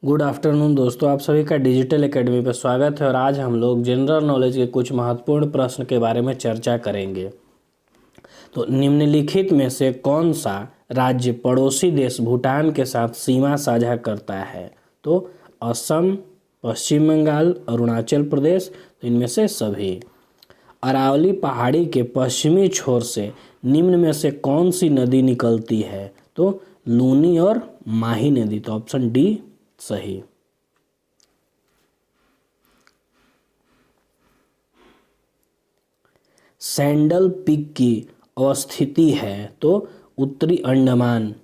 Good afternoon दोस्तों, आप सभी का डिजिटल एकेडमी पर स्वागत है। और आज हम लोग जनरल नॉलेज के कुछ महत्वपूर्ण प्रश्न के बारे में चर्चा करेंगे। तो निम्नलिखित में से कौन सा राज्य पड़ोसी देश भूटान के साथ सीमा साझा करता है? तो असम, पश्चिम बंगाल, अरुणाचल प्रदेश, तो इनमें से सभी। अरावली पहाड़ी के पश्चिमी छोर से निम्न में से कौन सी नदी निकलती है? तो लूनी और माही नदी। तो ऑप्शन डी सही। सैंडल पीक की अवस्थिति है? तो उत्तरी अंडमान।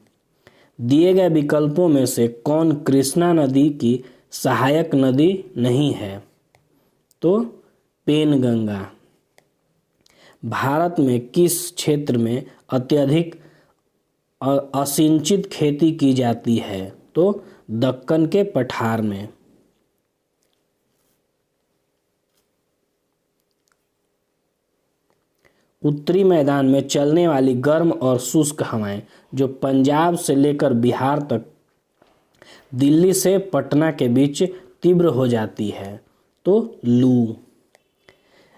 दिए गए विकल्पों में से कौन कृष्णा नदी की सहायक नदी नहीं है? तो पेनगंगा। भारत में किस क्षेत्र में अत्यधिक असिंचित खेती की जाती है? तो दक्कन के पठार में। उत्तरी मैदान में चलने वाली गर्म और शुष्क हवाएं जो पंजाब से लेकर बिहार तक दिल्ली से पटना के बीच तीव्र हो जाती है? तो लू।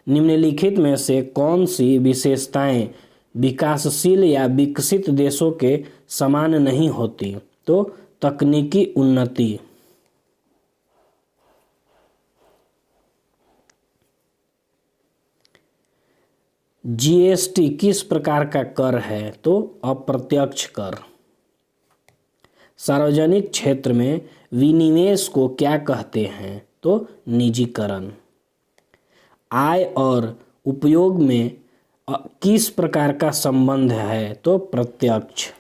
निम्नलिखित में से कौन सी विशेषताएं विकासशील या विकसित देशों के समान नहीं होती? तो तकनीकी उन्नति। जीएसटी किस प्रकार का कर है? तो अप्रत्यक्ष कर। सार्वजनिक क्षेत्र में विनिवेश को क्या कहते हैं? तो निजीकरण। आय और उपयोग में किस प्रकार का संबंध है? तो प्रत्यक्ष।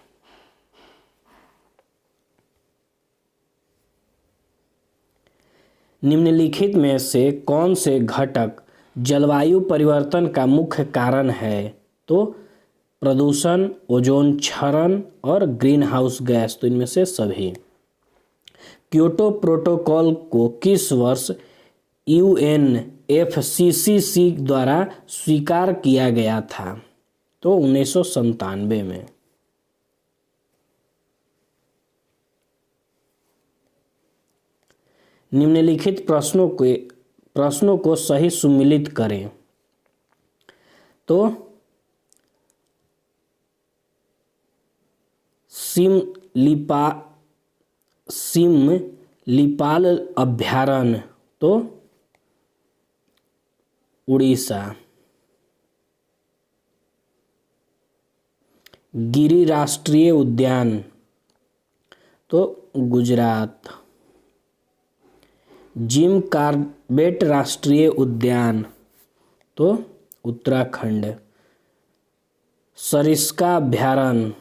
निम्नलिखित में से कौन से घटक जलवायु परिवर्तन का मुख्य कारण है? तो प्रदूषण, ओजोन क्षरण और ग्रीन हाउस गैस। तो इनमें से सभी। क्योटो प्रोटोकॉल को किस वर्ष UNFCCC द्वारा स्वीकार किया गया था? तो 1997 में। निम्नलिखित प्रश्नों को सही सुमेलित करें। तो सिमलीपाल अभयारण्य, तो उड़ीसा। गिरि राष्ट्रीय उद्यान, तो गुजरात। जिम कॉर्बेट राष्ट्रीय उद्यान, तो उत्तराखंड। सरिस्का अभयारण्य,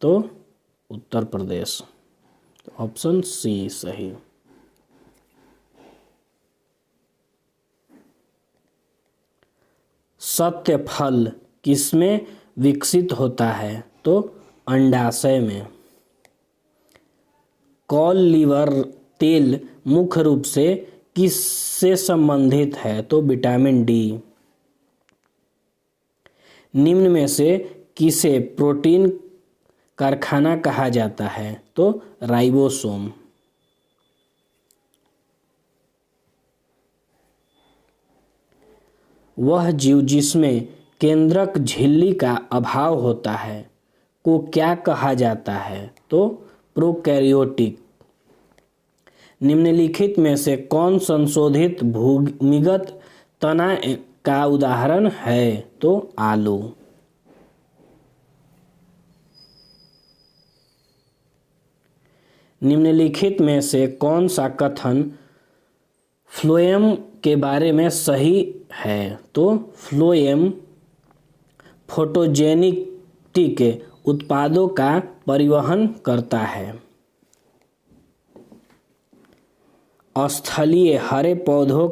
तो उत्तर प्रदेश। ऑप्शन सी सही। सत्य फल किसमें विकसित होता है? तो अंडाशय में। कॉल लीवर तेल मुख्य रूप से किससे संबंधित है? तो विटामिन डी। निम्न में से किसे प्रोटीन कारखाना कहा जाता है? तो राइबोसोम। वह जीव जिसमें केंद्रक झिल्ली का अभाव होता है को क्या कहा जाता है? तो प्रोकैरियोटिक। निम्नलिखित में से कौन संशोधित भूमिगत तना का उदाहरण है? तो आलू। निम्नलिखित में से कौन सा कथन फ्लोएम के बारे में सही है? तो फ्लोएम फोटोजेनिक उत्पादों का परिवहन करता है। स्थलीय हरे पौधों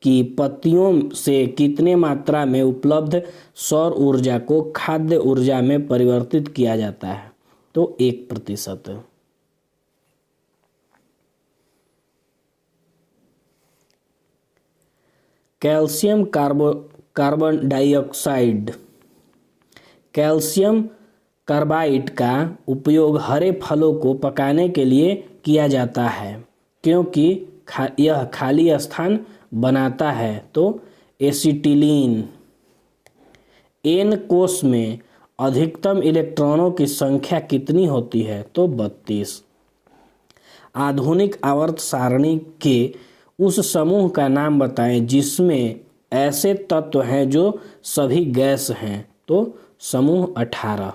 की पत्तियों से कितने मात्रा में उपलब्ध सौर ऊर्जा को खाद्य ऊर्जा में परिवर्तित किया जाता है? तो 1%। Calcium carbon dioxide, calcium carbide का उपयोग हरे फलों को पकाने के लिए किया जाता है। क्योंकि यह खाली स्थान बनाता है। तो एसिटिलीन। एन कोष में अधिकतम इलेक्ट्रॉनों की संख्या कितनी होती है? तो 32। आधुनिक आवर्त सारणी के उस समूह का नाम बताएं जिसमें ऐसे तत्व हैं जो सभी गैस हैं। तो समूह 18।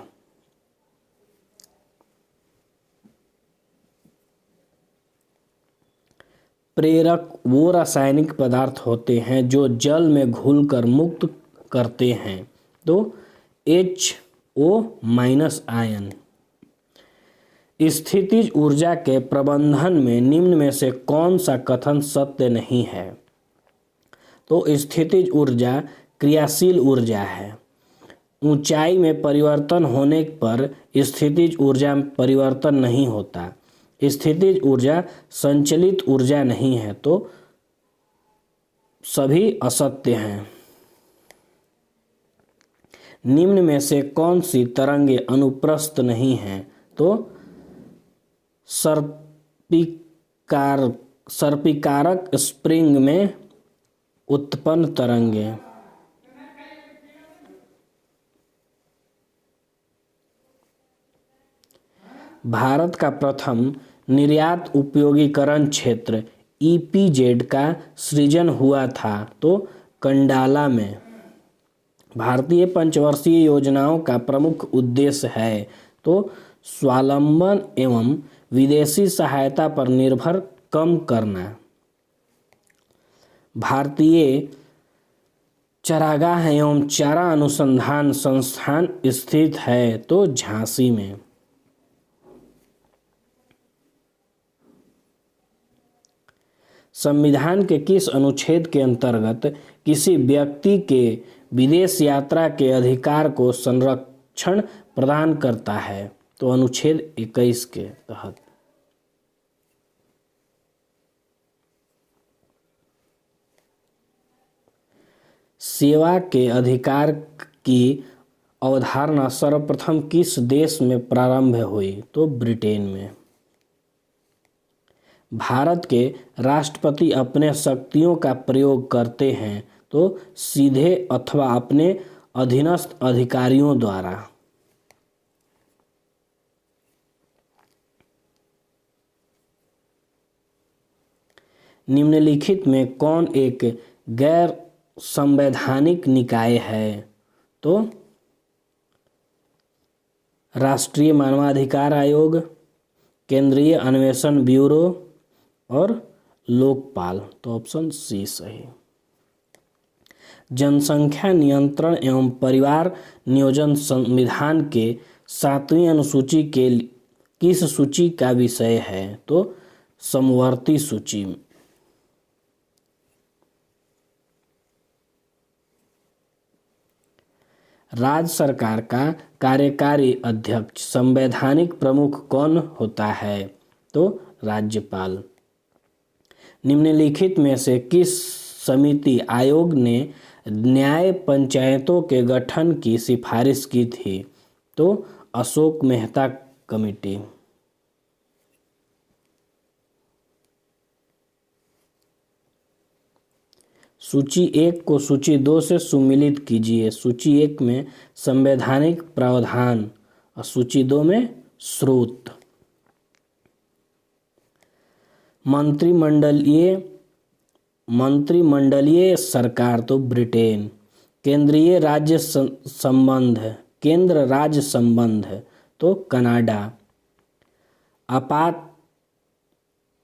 प्रेरक वो रासायनिक पदार्थ होते हैं जो जल में घुलकर मुक्त करते हैं। तो HO- आयन। स्थितिज ऊर्जा के प्रबंधन में निम्न में से कौन सा कथन सत्य नहीं है? तो स्थितिज ऊर्जा क्रियाशील ऊर्जा है। ऊंचाई में परिवर्तन होने पर स्थितिज ऊर्जा में परिवर्तन नहीं होता। स्थितिज ऊर्जा संचलित ऊर्जा नहीं है। तो सभी असत्य हैं। निम्न में से कौन सी तरंगे अनुप्रस्थ नहीं हैं? तो सर्पिकारक स्प्रिंग में उत्पन्न तरंगे। भारत का प्रथम निर्यात उपयोगीकरण क्षेत्र EPZ का सृजन हुआ था। तो कंडाला में। भारतीय पंचवर्षीय योजनाओं का प्रमुख उद्देश्य है। तो स्वावलंबन एवं विदेशी सहायता पर निर्भर कम करना। भारतीय चरागाह एवं चारा अनुसंधान संस्थान स्थित है। तो झांसी में। संविधान के किस अनुच्छेद के अंतर्गत किसी व्यक्ति के विदेश यात्रा के अधिकार को संरक्षण प्रदान करता है? तो अनुच्छेद 21 के तहत। सेवा के अधिकार की अवधारणा सर्वप्रथम किस देश में प्रारंभ हुई? तो ब्रिटेन में। भारत के राष्ट्रपति अपने शक्तियों का प्रयोग करते हैं। तो सीधे अथवा अपने अधीनस्थ अधिकारियों द्वारा। निम्नलिखित में कौन एक गैर संवैधानिक निकाय है? तो राष्ट्रीय मानवाधिकार आयोग, केंद्रीय अन्वेषण ब्यूरो और लोकपाल। तो ऑप्शन सी सही। जनसंख्या नियंत्रण एवं परिवार नियोजन संविधान के 7वीं अनुसूची के किस सूची का विषय है? तो समवर्ती सूची। राज्य सरकार का कार्यकारी अध्यक्ष संवैधानिक प्रमुख कौन होता है? तो राज्यपाल। निम्नलिखित में से किस समिति आयोग ने न्याय पंचायतों के गठन की सिफारिश की थी? तो अशोक मेहता कमेटी। सूची 1 को सूची 2 से सुमिलित कीजिए। सूची 1 में संवैधानिक प्रावधान और सूची 2 में स्रोत। मंत्रिमंडलीय सरकार। तो ब्रिटेन। केंद्र राज्य संबंध। तो कनाडा। आपात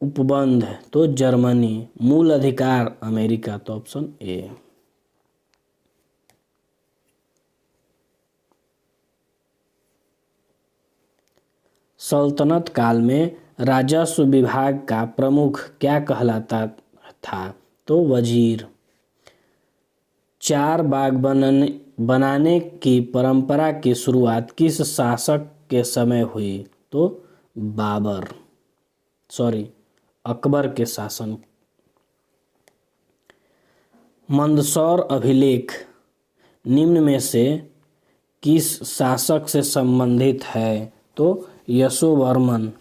उपबंध। तो जर्मनी। मूल अधिकार अमेरिका। तो ऑप्शन ए। सल्तनत काल में राजस्व विभाग का प्रमुख क्या कहलाता था? तो वजीर। 4 बाग बनाने की परंपरा की शुरुआत किस शासक के समय हुई? तो अकबर के शासन। मंदसौर अभिलेख निम्न में से किस शासक से संबंधित है? तो यशोवर्मन।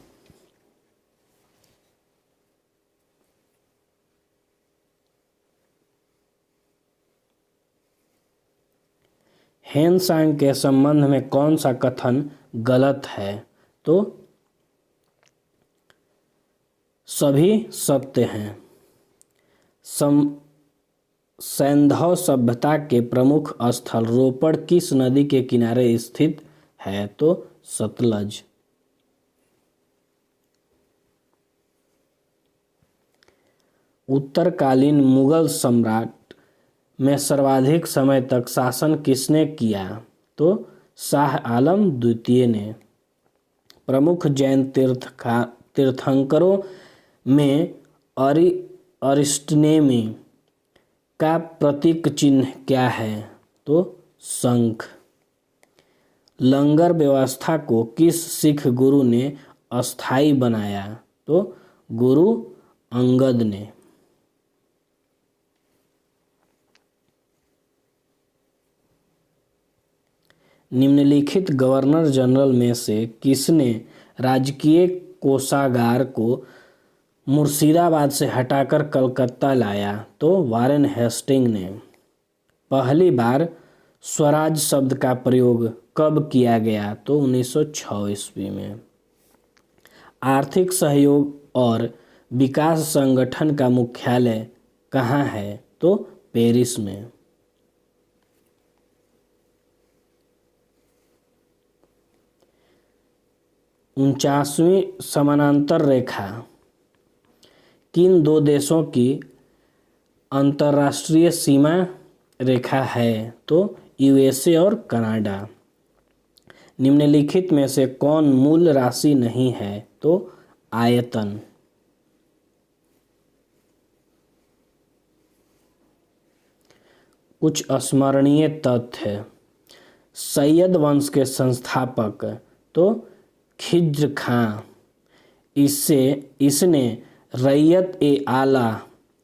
हेनसांग के संबंध में कौन सा कथन गलत है? तो सभी सत्य हैं। सैंधव सभ्यता के प्रमुख स्थल रोपड़ किस नदी के किनारे स्थित है? तो सतलज। उत्तरकालीन मुगल सम्राट में सर्वाधिक समय तक शासन किसने किया? तो शाह आलम द्वितीय ने। प्रमुख जैन तीर्थंकरों में अरिस्टनेमी का प्रतीक चिन्ह क्या है? तो शंख। लंगर व्यवस्था को किस सिख गुरु ने अस्थायी बनाया? तो गुरु अंगद ने। निम्नलिखित गवर्नर जनरल में से किसने राजकीय कोषागार को मुर्शिदाबाद से हटाकर कलकत्ता लाया? तो वारेन हेस्टिंग ने। पहली बार स्वराज शब्द का प्रयोग कब किया गया? तो 1906 ईस्वी में। आर्थिक सहयोग और विकास संगठन का मुख्यालय कहाँ है? तो पेरिस में। 49वीं समानांतर रेखा किन दो देशों की अंतर्राष्ट्रीय सीमा रेखा है? तो यूएसए और कनाडा। निम्नलिखित में से कौन मूल राशि नहीं है? तो आयतन। कुछ स्मरणीय तथ्य। सैयद वंश के संस्थापक तो खिज्र खां। इसने रैयत ए आला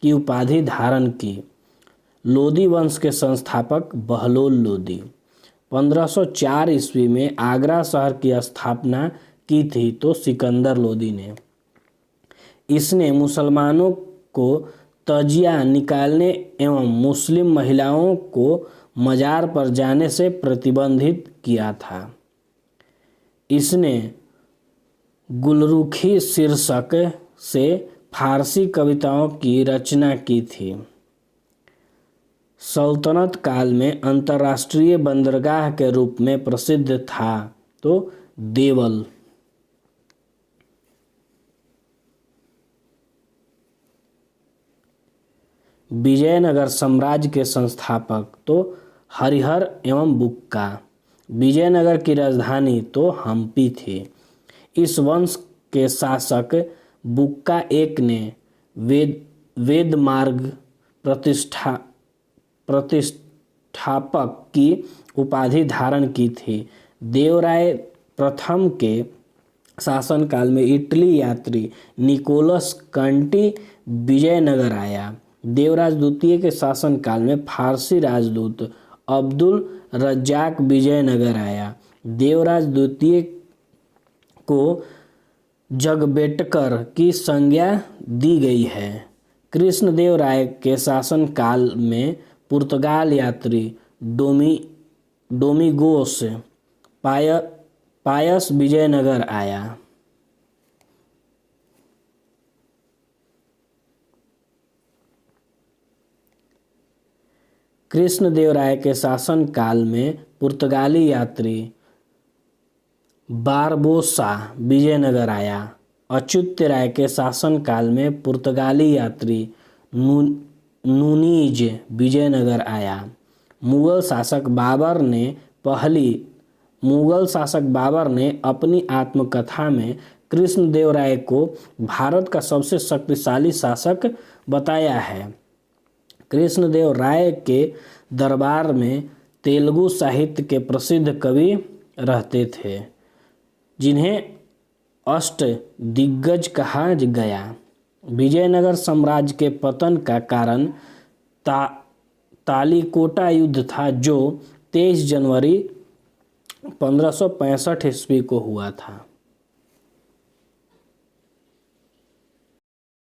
की उपाधि धारण की। लोदी वंश के संस्थापक बहलोल लोदी। 1504 ईस्वी में आगरा शहर की स्थापना की थी तो सिकंदर लोदी ने। इसने मुसलमानों को तजिया निकालने एवं मुस्लिम महिलाओं को मजार पर जाने से प्रतिबंधित किया था। इसने गुलरुखी शीर्षक से फारसी कविताओं की रचना की थी। सल्तनत काल में अंतर्राष्ट्रीय बंदरगाह के रूप में प्रसिद्ध था तो देवल। विजयनगर साम्राज्य के संस्थापक तो हरिहर एवं बुक्का। विजयनगर की राजधानी तो हम्पी थी। इस वंश के शासक बुक्का एक ने वेद मार्ग प्रतिष्ठापक की उपाधि धारण की थी। देवराय प्रथम के शासनकाल में इटली यात्री निकोलस कंटी विजयनगर आया। देवराज द्वितीय के शासनकाल में फारसी राजदूत अब्दुल रज्जाक विजयनगर आया। देवराज द्वितीय को जगबेटकर की संज्ञा दी गई है। कृष्णदेव राय के शासनकाल में पुर्तगाल यात्री डोमिगोस पायस विजयनगर आया। कृष्णदेव राय के शासनकाल में पुर्तगाली यात्री बारबोसा विजयनगर आया। अच्युत राय के शासनकाल में पुर्तगाली यात्री नूनीज विजयनगर आया। मुगल शासक बाबर ने अपनी आत्मकथा में कृष्णदेव राय को भारत का सबसे शक्तिशाली शासक बताया है। कृष्णदेव राय के दरबार में तेलुगु साहित्य के प्रसिद्ध कवि रहते थे जिन्हें अष्ट दिग्गज कहा गया। विजयनगर साम्राज्य के पतन का कारण तालीकोटा युद्ध था जो 23 जनवरी 1565 ईस्वी को हुआ था।